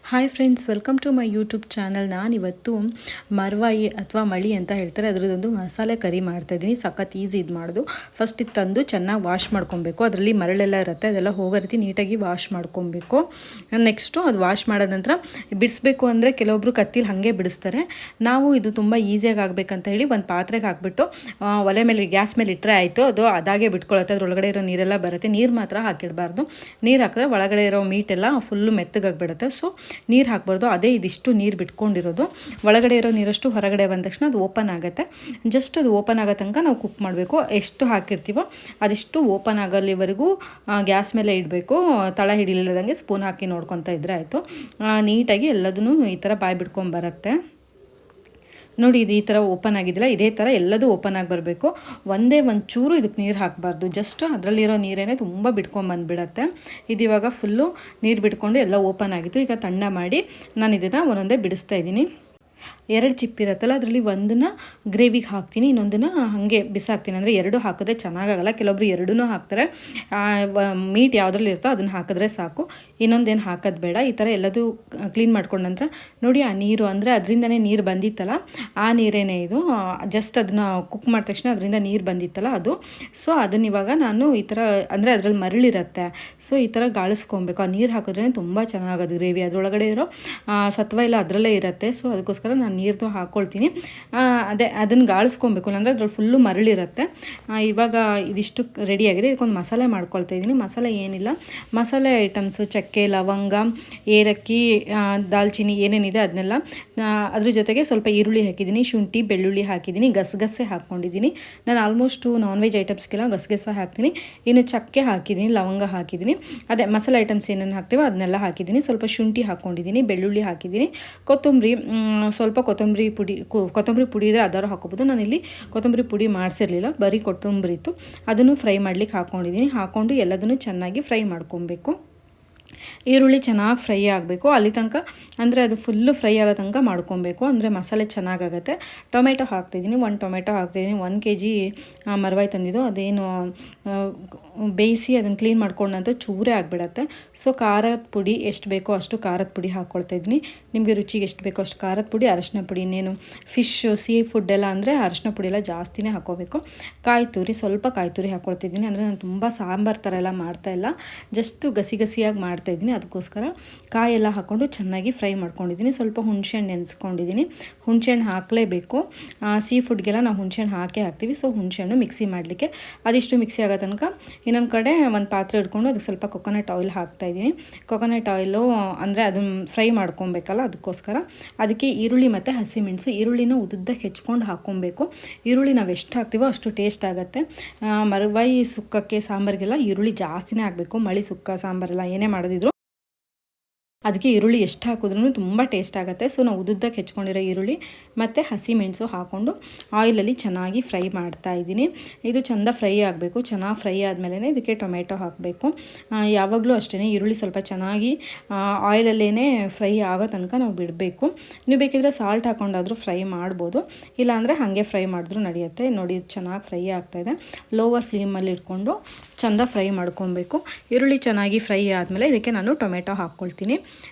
Hi friends, welcome to my YouTube channel. ನಾನಿವತ್ತು ಮರ್ವಾಯಿ ಅಥವಾ ಮಳಿ ಅಂತ ಹೇಳ್ತಾರೆ, ಅದರದ್ದೊಂದು ಮಸಾಲೆ ಕರಿ ಮಾಡ್ತಾಯಿದ್ದೀನಿ. ಸಖತ್ ಈಸಿ ಇದು ಮಾಡೋದು. ಫಸ್ಟ್ ಇದು ತಂದು ಚೆನ್ನಾಗಿ ವಾಶ್ ಮಾಡ್ಕೊಬೇಕು. ಅದರಲ್ಲಿ ಮರಳೆಲ್ಲ ಇರುತ್ತೆ, ಅದೆಲ್ಲ ಹೋಗೋ ರೀತಿ ನೀಟಾಗಿ ವಾಶ್ ಮಾಡ್ಕೊಬೇಕು. ನೆಕ್ಸ್ಟು ಅದು ವಾಶ್ ಮಾಡಿದ ನಂತರ ಬಿಡಿಸ್ಬೇಕು ಅಂದರೆ ಕೆಲವೊಬ್ಬರು ಕತ್ತಿಲಿ ಹಾಗೆ ಬಿಡಿಸ್ತಾರೆ. ನಾವು ಇದು ತುಂಬ ಈಸಿಯಾಗಿ ಆಗಬೇಕಂತ ಹೇಳಿ ಒಂದು ಪಾತ್ರೆಗೆ ಹಾಕಿಬಿಟ್ಟು ಒಲೆ ಮೇಲೆ ಗ್ಯಾಸ್ ಮೇಲೆ ಇಟ್ಟರೆ ಆಯಿತು. ಅದು ಅದಾಗೆ ಬಿಟ್ಕೊಳ್ಳುತ್ತೆ, ಅದರೊಳಗಡೆ ಇರೋ ನೀರೆಲ್ಲ ಬರುತ್ತೆ. ನೀರು ಮಾತ್ರ ಹಾಕಿಡಬಾರ್ದು. ನೀರು ಹಾಕಿದ್ರೆ ಒಳಗಡೆ ಇರೋ ಮೀಟೆಲ್ಲ ಫುಲ್ಲು ಮೆತ್ತಗಾಗಿಬಿಡುತ್ತೆ. ಸೊ ನೀರು ಹಾಕ್ಬಾರ್ದು. ಅದೇ ಇದಿಷ್ಟು ನೀರು ಬಿಟ್ಕೊಂಡಿರೋದು. ಒಳಗಡೆ ಇರೋ ನೀರಷ್ಟು ಹೊರಗಡೆ ಬಂದ ತಕ್ಷಣ ಅದು ಓಪನ್ ಆಗುತ್ತೆ. ಜಸ್ಟ್ ಅದು ಓಪನ್ ಆಗೋ ತನಕ ನಾವು ಕುಕ್ ಮಾಡಬೇಕು. ಎಷ್ಟು ಹಾಕಿರ್ತೀವೋ ಅದಿಷ್ಟು ಓಪನ್ ಆಗೋಲ್ಲಿವರೆಗೂ ಗ್ಯಾಸ್ ಮೇಲೆ ಇಡಬೇಕು. ತಳ ಹಿಡಿಲಿಲ್ಲದಂಗೆ ಸ್ಪೂನ್ ಹಾಕಿ ನೋಡ್ಕೊತಾ ಇದ್ರೆ ಆಯಿತು. ನೀಟಾಗಿ ಎಲ್ಲದೂ ಈ ಥರ ಬಾಯಿ ಬಿಡ್ಕೊಂಬರುತ್ತೆ. ನೋಡಿ, ಇದು ಈ ಥರ ಓಪನ್ ಆಗಿದ್ದಿಲ್ಲ. ಇದೇ ಥರ ಎಲ್ಲದೂ ಓಪನ್ ಆಗಿ ಬರಬೇಕು. ಒಂದೇ ಒಂದು ಚೂರು ಇದಕ್ಕೆ ನೀರು ಹಾಕಬಾರ್ದು. ಜಸ್ಟ್ ಅದರಲ್ಲಿರೋ ನೀರೇನೆ ತುಂಬ ಬಿಟ್ಕೊಂಬಂದುಬಿಡತ್ತೆ. ಇದು ಇವಾಗ ಫುಲ್ಲು ನೀರು ಬಿಟ್ಕೊಂಡು ಎಲ್ಲ ಓಪನ್ ಆಗಿತ್ತು. ಈಗ ತಣ್ಣ ಮಾಡಿ ನಾನು ಇದನ್ನು ಒಂದೊಂದೇ ಬಿಡಿಸ್ತಾ ಇದ್ದೀನಿ. 2 ಚಿಪ್ ಇರುತ್ತಲ್ಲ, ಅದರಲ್ಲಿ ಒಂದನ್ನು ಗ್ರೇವಿಗೆ ಹಾಕ್ತೀನಿ, ಇನ್ನೊಂದನ್ನು ಹಾಗೆ ಬಿಸಾಕ್ತೀನಿ. ಅಂದರೆ 2 ಹಾಕಿದ್ರೆ ಚೆನ್ನಾಗಾಗಲ್ಲ. ಕೆಲವೊಬ್ರು 2 ಹಾಕ್ತಾರೆ. ಮೀಟ್ ಯಾವುದ್ರಲ್ಲಿ ಇರ್ತೋ ಅದನ್ನು ಹಾಕಿದ್ರೆ ಸಾಕು, ಇನ್ನೊಂದೇನು ಹಾಕೋದು ಬೇಡ. ಈ ಥರ ಎಲ್ಲದೂ ಕ್ಲೀನ್ ಮಾಡ್ಕೊಂಡ ನಂತರ ನೋಡಿ, ಆ ನೀರು ಅಂದರೆ ಅದರಿಂದನೇ ನೀರು ಬಂದಿತ್ತಲ್ಲ, ಆ ನೀರೇನೇ ಇದು. ಜಸ್ಟ್ ಅದನ್ನು ಕುಕ್ ಮಾಡಿದ ತಕ್ಷಣ ಅದರಿಂದ ನೀರು ಬಂದಿತ್ತಲ್ಲ ಅದು. ಸೊ ಅದನ್ನ ಇವಾಗ ನಾನು ಈ ಥರ, ಅಂದರೆ ಅದರಲ್ಲಿ ಮರಳಿರುತ್ತೆ, ಸೊ ಈ ಥರ ಗಾಳಿಸ್ಕೊಬೇಕು. ಆ ನೀರು ಹಾಕಿದ್ರೇ ತುಂಬ ಚೆನ್ನಾಗೋದು ಗ್ರೇವಿ. ಅದರೊಳಗಡೆ ಇರೋ ಸತ್ವ ಎಲ್ಲ ಅದರಲ್ಲೇ ಇರುತ್ತೆ. ಸೊ ಅದಕ್ಕೋಸ್ಕರ ನಾನು ನೀರು ಹಾಕ್ಕೊಳ್ತೀನಿ. ಅದನ್ನು ಗಾಳಿಸ್ಕೊಬೇಕು, ಅಂದರೆ ಅದ್ರಲ್ಲಿ ಫುಲ್ಲು ಮರಳಿರುತ್ತೆ. ಇವಾಗ ಇದಿಷ್ಟು ರೆಡಿಯಾಗಿದೆ. ಇದಕ್ಕೊಂದು ಮಸಾಲೆ ಮಾಡ್ಕೊಳ್ತಾ ಇದ್ದೀನಿ. ಮಸಾಲೆ ಏನಿಲ್ಲ, ಮಸಾಲೆ ಐಟಮ್ಸು ಚಕ್ಕೆ, ಲವಂಗ, ಏಲಕ್ಕಿ, ದಾಲ್ಚಿನ್ನಿ ಏನೇನಿದೆ ಅದನ್ನೆಲ್ಲ, ಅದ್ರ ಜೊತೆಗೆ ಸ್ವಲ್ಪ ಈರುಳ್ಳಿ ಹಾಕಿದ್ದೀನಿ, ಶುಂಠಿ, ಬೆಳ್ಳುಳ್ಳಿ ಹಾಕಿದ್ದೀನಿ, ಗಸಗಸೆ ಹಾಕ್ಕೊಂಡಿದ್ದೀನಿ. ನಾನು ಆಲ್ಮೋಸ್ಟು ನಾನ್ ವೆಜ್ ಐಟಮ್ಸ್ಗೆಲ್ಲ ಗಸಗಸೆ ಹಾಕ್ತೀನಿ. ಇನ್ನು ಚಕ್ಕೆ ಹಾಕಿದ್ದೀನಿ, ಲವಂಗ ಹಾಕಿದ್ದೀನಿ. ಅದೇ ಮಸಾಲೆ ಐಟಮ್ಸ್ ಏನೇನು ಹಾಕ್ತೀವೋ ಅದನ್ನೆಲ್ಲ ಹಾಕಿದ್ದೀನಿ. ಸ್ವಲ್ಪ ಶುಂಠಿ ಹಾಕ್ಕೊಂಡಿದ್ದೀನಿ, ಬೆಳ್ಳುಳ್ಳಿ ಹಾಕಿದ್ದೀನಿ, ಕೊತ್ತಂಬರಿ, ಸ್ವಲ್ಪ ಕೊತ್ತಂಬರಿ ಪುಡಿ ಇದ್ದರೆ ಅದಾರು ಹಾಕೋಬೋದು. ನಾನಿಲ್ಲಿ ಕೊತ್ತಂಬರಿ ಪುಡಿ ಮಾಡಿಸಿರಲಿಲ್ಲ, ಬರೀ ಕೊತ್ತಂಬರಿ ಇತ್ತು. ಅದನ್ನು ಫ್ರೈ ಮಾಡ್ಲಿಕ್ಕೆ ಹಾಕ್ಕೊಂಡಿದ್ದೀನಿ. ಹಾಕ್ಕೊಂಡು ಎಲ್ಲದನ್ನು ಚೆನ್ನಾಗಿ ಫ್ರೈ ಮಾಡ್ಕೊಬೇಕು. ಈರುಳ್ಳಿ ಚೆನ್ನಾಗಿ ಫ್ರೈ ಆಗಬೇಕು ಅಲ್ಲಿ ತನಕ, ಅಂದರೆ ಅದು ಫುಲ್ಲು ಫ್ರೈ ಆಗೋ ತನಕ ಮಾಡ್ಕೊಬೇಕು, ಅಂದರೆ ಮಸಾಲೆ ಚೆನ್ನಾಗಾಗುತ್ತೆ. ಟೊಮೆಟೊ ಹಾಕ್ತಿದ್ದೀನಿ, 1 ಟೊಮೆಟೊ ಹಾಕ್ತಿದ್ದೀನಿ. 1 kg ಮರವಾಯಿ ತಂದಿದ್ದು, ಅದೇನು ಬೇಯಿಸಿ ಅದನ್ನು ಕ್ಲೀನ್ ಮಾಡ್ಕೊಂಡಂತ ಚೂರೇ ಆಗಿಬಿಡತ್ತೆ. ಸೊ ಖಾರದ ಪುಡಿ ಎಷ್ಟು ಬೇಕೋ ಅಷ್ಟು ಖಾರದ ಪುಡಿ ಹಾಕ್ಕೊಳ್ತಾ ಇದ್ದೀನಿ. ನಿಮಗೆ ರುಚಿಗೆ ಎಷ್ಟು ಬೇಕೋ ಅಷ್ಟು ಖಾರದ ಪುಡಿ, ಅರಶಿನ ಪುಡಿ, ಇನ್ನೇನು ಫಿಶ್ ಸೀ ಫುಡ್ ಎಲ್ಲ ಅಂದರೆ ಅರಶಿನ ಪುಡಿ ಎಲ್ಲ ಜಾಸ್ತಿನೇ ಹಾಕ್ಕೋಬೇಕು. ಸ್ವಲ್ಪ ಕಾಯಿ ತುರಿ ಹಾಕ್ಕೊಳ್ತಿದ್ದೀನಿ. ಅಂದರೆ ನಾನು ತುಂಬ ಸಾಂಬಾರು ಥರ ಎಲ್ಲ ಮಾಡ್ತಾಯಿಲ್ಲ, ಜಸ್ಟು ಗಸಿಯಾಗಿ ಮಾಡ್ತಾಯಿದ್ದೀನಿ. ಅದಕ್ಕೋಸ್ಕರ ಕಾಯೆಲ್ಲ ಹಾಕ್ಕೊಂಡು ಚೆನ್ನಾಗಿ ಫ್ರೈ ಮಾಡ್ಕೊಂಡಿದ್ದೀನಿ. ಸ್ವಲ್ಪ ಹುಣಸೆಹಣ್ಣು ನೆನೆಸ್ಕೊಂಡಿದ್ದೀನಿ. ಹುಣಸೆಹಣ್ಣು ಹಾಕಲೇಬೇಕು. ಸೀ ಫುಡ್ಗೆಲ್ಲ ನಾವು ಹುಣಸೆಹಣ್ಣು ಹಾಕ್ತೀವಿ. ಸೊ ಹುಣಸೆಹಣ್ಣು ಮಿಕ್ಸಿ ಮಾಡಲಿಕ್ಕೆ ಅದಿಷ್ಟು ಮಿಕ್ಸಿ ಆಗೋ ತನಕ ಇನ್ನೊಂದು ಕಡೆ ಒಂದು ಪಾತ್ರೆ ಇಟ್ಕೊಂಡು ಅದಕ್ಕೆ ಸ್ವಲ್ಪ ಕೊಕೊನಟ್ ಆಯಿಲ್ ಹಾಕ್ತಾಯಿದ್ದೀನಿ. ಕೊಕೊನಟ್ ಆಯಿಲು ಅಂದರೆ ಅದನ್ನು ಫ್ರೈ ಮಾಡ್ಕೊಬೇಕಲ್ಲ, ಅದಕ್ಕೋಸ್ಕರ. ಅದಕ್ಕೆ ಈರುಳ್ಳಿ ಮತ್ತು ಹಸಿಮೆಣಸು, ಈರುಳ್ಳಿನ ಉದ್ದಕ್ಕೆ ಹೆಚ್ಕೊಂಡು ಹಾಕ್ಕೊಬೇಕು. ಈರುಳ್ಳಿ ನಾವು ಎಷ್ಟು ಹಾಕ್ತೀವೋ ಅಷ್ಟು ಟೇಸ್ಟ್ ಆಗುತ್ತೆ. ಮರವಾಯಿ ಸುಕ್ಕಕ್ಕೆ, ಸಾಂಬಾರಿಗೆಲ್ಲ ಈರುಳ್ಳಿ ಜಾಸ್ತಿನೇ ಆಗಬೇಕು. ಮಳಿ ಸುಕ್ಕ ಸಾಂಬಾರೆಲ್ಲ ಏನೇ ಮಾಡೋದಿದ್ರು ಅದಕ್ಕೆ ಈರುಳ್ಳಿ ಎಷ್ಟು ಹಾಕಿದ್ರೂ ತುಂಬ ಟೇಸ್ಟ್ ಆಗುತ್ತೆ. ಸೊ ನಾವು ಉದ್ದಕ್ಕೆ ಹೆಚ್ಕೊಂಡಿರೋ ಈರುಳ್ಳಿ ಮತ್ತು ಹಸಿಮೆಣಸು ಹಾಕ್ಕೊಂಡು ಆಯಿಲಲ್ಲಿ ಚೆನ್ನಾಗಿ ಫ್ರೈ ಮಾಡ್ತಾಯಿದ್ದೀನಿ. ಇದು ಚೆಂದ ಫ್ರೈ ಆಗಬೇಕು. ಚೆನ್ನಾಗಿ ಫ್ರೈ ಆದಮೇಲೆ ಇದಕ್ಕೆ ಟೊಮೆಟೊ ಹಾಕಬೇಕು. ಯಾವಾಗಲೂ ಅಷ್ಟೇ, ಈರುಳ್ಳಿ ಸ್ವಲ್ಪ ಚೆನ್ನಾಗಿ ಆಯಿಲಲ್ಲೇ ಫ್ರೈ ಆಗೋ ತನಕ ನಾವು ಬಿಡಬೇಕು. ನೀವು ಬೇಕಿದ್ರೆ ಸಾಲ್ಟ್ ಹಾಕ್ಕೊಂಡಾದರೂ ಫ್ರೈ ಮಾಡ್ಬೋದು, ಇಲ್ಲಾಂದರೆ ಹಾಗೆ ಫ್ರೈ ಮಾಡಿದ್ರೂ ನಡೆಯುತ್ತೆ. ನೋಡಿ, ಚೆನ್ನಾಗಿ ಫ್ರೈ ಆಗ್ತಾಯಿದೆ. ಲೋವರ್ ಫ್ಲೇಮಲ್ಲಿ ಇಟ್ಕೊಂಡು ಚೆಂದ ಫ್ರೈ ಮಾಡ್ಕೊಬೇಕು. ಈರುಳ್ಳಿ ಚೆನ್ನಾಗಿ ಫ್ರೈ ಆದಮೇಲೆ ಇದಕ್ಕೆ ನಾನು ಟೊಮೆಟೊ ಹಾಕ್ಕೊಳ್ತೀನಿ.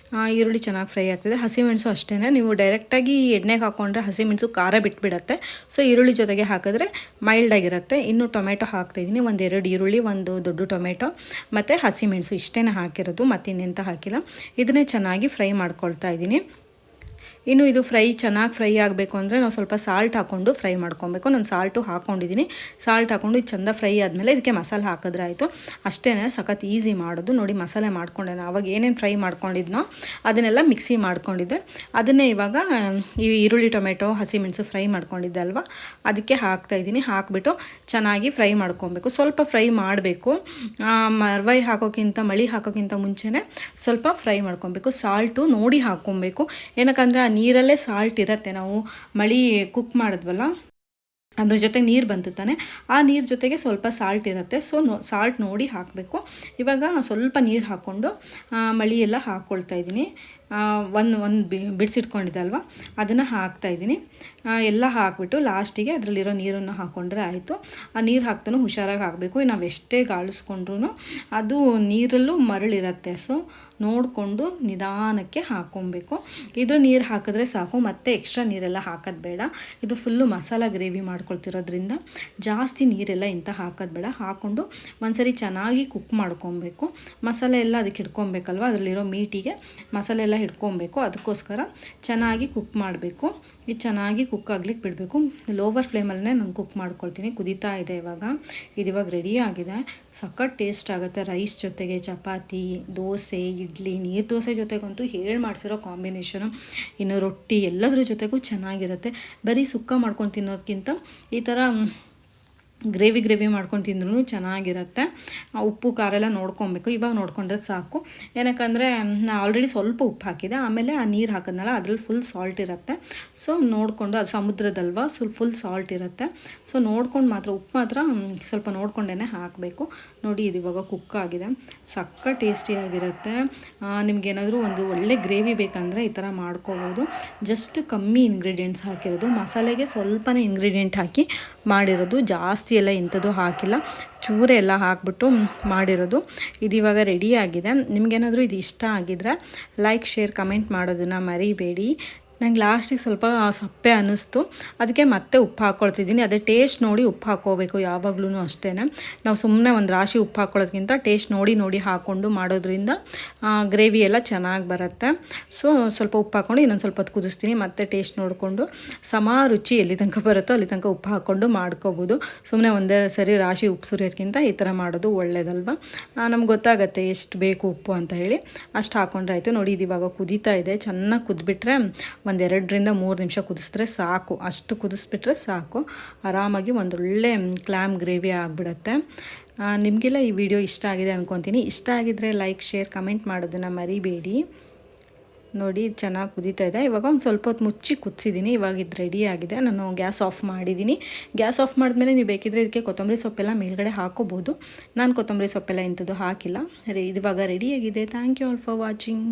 ಈರುಳ್ಳಿ ಚೆನ್ನಾಗಿ ಫ್ರೈ ಆಗ್ತಿದೆ. ಹಸಿಮೆಣಸು ಅಷ್ಟೇ, ನೀವು ಡೈರೆಕ್ಟಾಗಿ ಎಣ್ಣೆಗೆ ಹಾಕ್ಕೊಂಡ್ರೆ ಹಸಿಮೆಣಸು ಖಾರ ಬಿಟ್ಬಿಡತ್ತೆ. ಸೊ ಈರುಳ್ಳಿ ಜೊತೆಗೆ ಹಾಕಿದ್ರೆ ಮೈಲ್ಡಾಗಿರುತ್ತೆ. ಇನ್ನು ಟೊಮೆಟೊ ಹಾಕ್ತಾಯಿದ್ದೀನಿ. 1-2 ಈರುಳ್ಳಿ, 1 ದೊಡ್ಡ ಟೊಮೆಟೊ ಮತ್ತು ಹಸಿಮೆಣಸು ಇಷ್ಟೇ ಹಾಕಿರೋದು, ಮತ್ತಿನ್ನೆಂತ ಹಾಕಿಲ್ಲ. ಇದನ್ನೇ ಚೆನ್ನಾಗಿ ಫ್ರೈ ಮಾಡ್ಕೊಳ್ತಾ ಇದ್ದೀನಿ. ಇನ್ನು ಇದು ಚೆನ್ನಾಗಿ ಫ್ರೈ ಆಗಬೇಕು ಅಂದರೆ ನಾವು ಸ್ವಲ್ಪ ಸಾಲ್ಟ್ ಹಾಕ್ಕೊಂಡು ಫ್ರೈ ಮಾಡ್ಕೊಬೇಕು. ನಾನು ಸಾಲ್ಟು ಹಾಕ್ಕೊಂಡಿದ್ದೀನಿ. ಸಾಲ್ಟ್ ಹಾಕ್ಕೊಂಡು ಇದು ಚೆಂದ ಫ್ರೈ ಆದಮೇಲೆ ಇದಕ್ಕೆ ಮಸಾಲೆ ಹಾಕಿದ್ರೆ ಆಯಿತು. ಅಷ್ಟೇ, ಸಖತ್ ಈಸಿ ಮಾಡೋದು. ನೋಡಿ, ಮಸಾಲೆ ಮಾಡ್ಕೊಂಡೆ, ಆವಾಗ ಏನೇನು ಫ್ರೈ ಮಾಡ್ಕೊಂಡಿದ್ನೋ ಅದನ್ನೆಲ್ಲ ಮಿಕ್ಸಿ ಮಾಡ್ಕೊಂಡಿದ್ದೆ. ಅದನ್ನೇ ಇವಾಗ ಈ ಈರುಳ್ಳಿ, ಟೊಮೆಟೊ, ಹಸಿಮೆಣಸು ಫ್ರೈ ಮಾಡ್ಕೊಂಡಿದ್ದೆ ಅಲ್ವಾ, ಅದಕ್ಕೆ ಹಾಕ್ತಾಯಿದ್ದೀನಿ. ಹಾಕಿಬಿಟ್ಟು ಚೆನ್ನಾಗಿ ಫ್ರೈ ಮಾಡ್ಕೊಬೇಕು. ಸ್ವಲ್ಪ ಫ್ರೈ ಮಾಡಬೇಕು. ಮರವಾಯಿ ಹಾಕೋಕ್ಕಿಂತ, ಮಳಿ ಹಾಕೋಕ್ಕಿಂತ ಮುಂಚೆನೇ ಸ್ವಲ್ಪ ಫ್ರೈ ಮಾಡ್ಕೊಬೇಕು. ಸಾಲ್ಟು ನೋಡಿ ಹಾಕ್ಕೊಬೇಕು. ಏನಕ್ಕಂದರೆ ಆ ನೀರಲ್ಲೇ ಸಾಲ್ಟ್ ಇರುತ್ತೆ. ನಾವು ಮಳಿ ಕುಕ್ ಮಾಡಿದ್ವಲ್ಲ, ಅದ್ರ ಜೊತೆಗೆ ನೀರು ಬಂತು ತಾನೆ, ಆ ನೀರು ಜೊತೆಗೆ ಸ್ವಲ್ಪ ಸಾಲ್ಟ್ ಇರುತ್ತೆ. ಸೊ ಸಾಲ್ಟ್ ನೋಡಿ ಹಾಕಬೇಕು. ಇವಾಗ ಸ್ವಲ್ಪ ನೀರು ಹಾಕ್ಕೊಂಡು ಮಳಿ ಎಲ್ಲ ಹಾಕ್ಕೊಳ್ತಾ ಇದ್ದೀನಿ. ಒಂದು ಬಿಡಿಸಿಟ್ಕೊಂಡಿದ್ದೆ ಅಲ್ವಾ ಅದನ್ನು ಹಾಕ್ತಾಯಿದ್ದೀನಿ. ಎಲ್ಲ ಹಾಕಿಬಿಟ್ಟು ಲಾಸ್ಟಿಗೆ ಅದರಲ್ಲಿರೋ ನೀರನ್ನು ಹಾಕ್ಕೊಂಡ್ರೆ ಆಯಿತು. ಆ ನೀರು ಹಾಕ್ತಾನು ಹುಷಾರಾಗಿ ಹಾಕಬೇಕು. ನಾವು ಎಷ್ಟೇ ಗಾಳಿಸ್ಕೊಂಡ್ರೂ ಅದು ನೀರಲ್ಲೂ ಮರಳಿರುತ್ತೆ. ಸೊ ನೋಡಿಕೊಂಡು ನಿಧಾನಕ್ಕೆ ಹಾಕ್ಕೊಬೇಕು. ಇದು ನೀರು ಹಾಕಿದ್ರೆ ಸಾಕು, ಮತ್ತೆ ಎಕ್ಸ್ಟ್ರಾ ನೀರೆಲ್ಲ ಹಾಕೋದು ಬೇಡ. ಇದು ಫುಲ್ಲು ಮಸಾಲ ಗ್ರೇವಿ ಮಾಡ್ಕೊಳ್ತಿರೋದ್ರಿಂದ ಜಾಸ್ತಿ ನೀರೆಲ್ಲ ಇಂಥ ಹಾಕೋದು ಬೇಡ. ಹಾಕ್ಕೊಂಡು ಒಂದ್ಸರಿ ಚೆನ್ನಾಗಿ ಕುಕ್ ಮಾಡ್ಕೊಬೇಕು. ಮಸಾಲೆ ಎಲ್ಲ ಅದಕ್ಕೆ ಹಿಡ್ಕೊಬೇಕಲ್ವ, ಅದರಲ್ಲಿರೋ ಮೀಟಿಗೆ ಮಸಾಲೆ ಎಲ್ಲ ಹಿಡ್ಕೊಬೇಕು. ಅದಕ್ಕೋಸ್ಕರ ಚೆನ್ನಾಗಿ ಕುಕ್ ಮಾಡಬೇಕು. ಇದು ಚೆನ್ನಾಗಿ ಕುಕ್ ಆಗ್ಲಿಕ್ಕೆ ಬಿಡಬೇಕು. ಲೋವರ್ ಫ್ಲೇಮಲ್ಲೇ ನಾನು ಕುಕ್ ಮಾಡ್ಕೊಳ್ತೀನಿ. ಕುದೀತಾ ಇದೆ ಇವಾಗ ರೆಡಿ ಆಗಿದೆ. ಸಖತ್ ಟೇಸ್ಟ್ ಆಗುತ್ತೆ ರೈಸ್ ಜೊತೆಗೆ, ಚಪಾತಿ, ದೋಸೆ, ಇಡ್ಲಿ, ನೀರು ದೋಸೆ ಜೊತೆಗಂತೂ ಹೇಳಿ ಮಾಡಿಸಿರೋ ಕಾಂಬಿನೇಷನು. ಇನ್ನು ರೊಟ್ಟಿ ಎಲ್ಲದ್ರ ಜೊತೆಗೂ ಚೆನ್ನಾಗಿರುತ್ತೆ. ಬರೀ ಸುಕ್ಕ ಮಾಡ್ಕೊಂಡು ತಿನ್ನೋದಕ್ಕಿಂತ ಈ ಥರ ಗ್ರೇವಿ ಮಾಡ್ಕೊಂಡು ತಿಂದ್ರೂ ಚೆನ್ನಾಗಿರುತ್ತೆ. ಉಪ್ಪು ಖಾರ ಎಲ್ಲ ನೋಡ್ಕೊಬೇಕು. ಇವಾಗ ನೋಡ್ಕೊಂಡ್ರೆ ಸಾಕು. ಏನಕ್ಕಂದರೆ ನಾನು ಆಲ್ರೆಡಿ ಸ್ವಲ್ಪ ಉಪ್ಪು ಹಾಕಿದೆ, ಆಮೇಲೆ ಆ ನೀರು ಹಾಕಿದ್ನಲ್ಲ ಅದ್ರಲ್ಲಿ ಫುಲ್ ಸಾಲ್ಟ್ ಇರುತ್ತೆ. ಸೊ ನೋಡಿಕೊಂಡು, ಅದು ಸಮುದ್ರದಲ್ವ ಫುಲ್ ಸಾಲ್ಟ್ ಇರುತ್ತೆ. ಸೊ ನೋಡ್ಕೊಂಡು ಮಾತ್ರ ಉಪ್ಪು ಮಾತ್ರ ಸ್ವಲ್ಪ ನೋಡ್ಕೊಂಡೇ ಹಾಕಬೇಕು. ನೋಡಿ ಇದು ಇವಾಗ ಕುಕ್ ಆಗಿದೆ. ಸಕ್ಕ ಟೇಸ್ಟಿಯಾಗಿರುತ್ತೆ. ನಿಮಗೇನಾದರೂ ಒಂದು ಒಳ್ಳೆ ಗ್ರೇವಿ ಬೇಕಂದರೆ ಈ ಥರ ಮಾಡ್ಕೋಬೋದು. ಜಸ್ಟ್ ಕಮ್ಮಿ ಇಂಗ್ರೀಡಿಯೆಂಟ್ಸ್ ಹಾಕಿರೋದು, ಮಸಾಲೆಗೆ ಸ್ವಲ್ಪನೇ ಇಂಗ್ರೀಡಿಯೆಂಟ್ ಹಾಕಿ ಮಾಡಿರೋದು, ಜಾಸ್ತಿ ಎಲ್ಲ ಇಂಥದ್ದು ಹಾಕಿಲ್ಲ. ಚೂರೆ ಎಲ್ಲ ಹಾಕ್ಬಿಟ್ಟು ಮಾಡಿರೋದು. ಇದು ಇವಾಗ ರೆಡಿಯಾಗಿದೆ. ನಿಮಗೇನಾದರೂ ಇದು ಇಷ್ಟ ಆಗಿದ್ರೆ ಲೈಕ್, ಶೇರ್, ಕಮೆಂಟ್ ಮಾಡೋದನ್ನು ಮರಿಬೇಡಿ. ನಂಗೆ ಲಾಸ್ಟಿಗೆ ಸ್ವಲ್ಪ ಸಪ್ಪೆ ಅನ್ನಿಸ್ತು, ಅದಕ್ಕೆ ಮತ್ತೆ ಉಪ್ಪು ಹಾಕ್ಕೊಳ್ತಿದ್ದೀನಿ. ಅದೇ ಟೇಸ್ಟ್ ನೋಡಿ ಉಪ್ಪು ಹಾಕ್ಕೋಬೇಕು ಯಾವಾಗ್ಲೂ ಅಷ್ಟೇ. ನಾವು ಸುಮ್ಮನೆ ಒಂದು ರಾಶಿ ಉಪ್ಪು ಹಾಕ್ಕೊಳ್ಳೋದ್ಕಿಂತ ಟೇಸ್ಟ್ ನೋಡಿ ಹಾಕ್ಕೊಂಡು ಮಾಡೋದ್ರಿಂದ ಗ್ರೇವಿ ಎಲ್ಲ ಚೆನ್ನಾಗಿ ಬರುತ್ತೆ. ಸೊ ಸ್ವಲ್ಪ ಉಪ್ಪು ಹಾಕ್ಕೊಂಡು ಇನ್ನೊಂದು ಸ್ವಲ್ಪ ಹೊತ್ತು ಕುದಿಸ್ತೀನಿ. ಮತ್ತೆ ಟೇಸ್ಟ್ ನೋಡಿಕೊಂಡು ರುಚಿ ಎಲ್ಲಿ ತನಕ ಬರುತ್ತೋ ಅಲ್ಲಿ ತನಕ ಉಪ್ಪು ಹಾಕ್ಕೊಂಡು ಮಾಡ್ಕೋಬೋದು. ಸುಮ್ಮನೆ ಒಂದೇ ಸರಿ ರಾಶಿ ಉಪ್ಪು ಸುರಿಯೋದ್ಕಿಂತ ಈ ಥರ ಮಾಡೋದು ಒಳ್ಳೇದಲ್ವ. ನಮ್ಗೆ ಗೊತ್ತಾಗುತ್ತೆ ಎಷ್ಟು ಬೇಕು ಉಪ್ಪು ಅಂತ ಹೇಳಿ. ಅಷ್ಟು ಹಾಕ್ಕೊಂಡ್ರೆ ಆಯಿತು. ನೋಡಿ ಇದು ಇವಾಗ ಕುದೀತಾ ಇದೆ. ಚೆನ್ನಾಗಿ ಕುದ್ಬಿಟ್ರೆ 2-3 ನಿಮಿಷ ಕುದಿಸಿದ್ರೆ ಸಾಕು. ಅಷ್ಟು ಕುದಿಸ್ಬಿಟ್ರೆ ಸಾಕು. ಆರಾಮಾಗಿ ಒಂದೊಳ್ಳೆ ಕ್ಲಾಮ್ ಗ್ರೇವಿ ಆಗಿಬಿಡುತ್ತೆ. ನಿಮಗೆಲ್ಲ ಈ ವಿಡಿಯೋ ಇಷ್ಟ ಆಗಿದೆ ಅಂದ್ಕೊತೀನಿ. ಇಷ್ಟ ಆಗಿದ್ರೆ ಲೈಕ್, ಶೇರ್, ಕಮೆಂಟ್ ಮಾಡೋದನ್ನು ಮರಿಬೇಡಿ. ನೋಡಿ ಚೆನ್ನಾಗಿ ಕುದೀತಾ ಇದೆ. ಇವಾಗ ಒಂದು ಸ್ವಲ್ಪ ಹೊತ್ತು ಮುಚ್ಚಿ ಕುದಿಸಿದ್ದೀನಿ. ಇವಾಗ ಇದು ರೆಡಿ ಆಗಿದೆ. ನಾನು ಗ್ಯಾಸ್ ಆಫ್ ಮಾಡಿದ್ದೀನಿ. ಗ್ಯಾಸ್ ಆಫ್ ಮಾಡಿದ್ಮೇಲೆ ನೀವು ಬೇಕಿದ್ರೆ ಇದಕ್ಕೆ ಕೊತ್ತಂಬರಿ ಸೊಪ್ಪೆಲ್ಲ ಮೇಲ್ಗಡೆ ಹಾಕೋಬೋದು. ನಾನು ಕೊತ್ತಂಬರಿ ಸೊಪ್ಪೆಲ್ಲ ಇಂಥದ್ದು ಹಾಕಿಲ್ಲ. ಇದು ಇವಾಗ ರೆಡಿಯಾಗಿದೆ. Thank you all for watching.